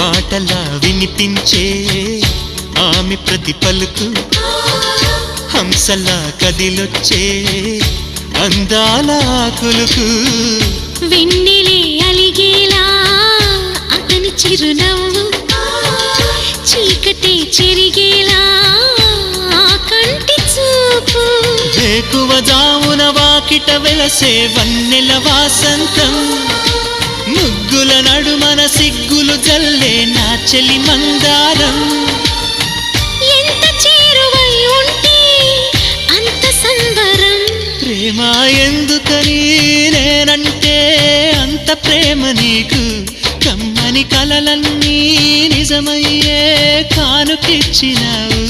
పాటలా వినిపించే ఆమె ప్రతి పలుకు హంసలా కదిలొచ్చే అందాల కులుకు వెన్నెలే అలిగేలా అతని చిరునవ్వు చీకటే చెరిగేలా ఆ కంటి చూపు వేకువ జామున వాకిట వెలసే వన్నెల వాసంతం ముగ్గుల నడుమన సిగ్గులు జల్లే నా చెలి మందారం ఎంత చేరువై ఉంటే అంత సంబరం ప్రేమ ఎందుకని నేనంటే అంత ప్రేమ నీకు కమ్మని కలలన్నీ నిజమయ్యే కానుకిచ్చినావు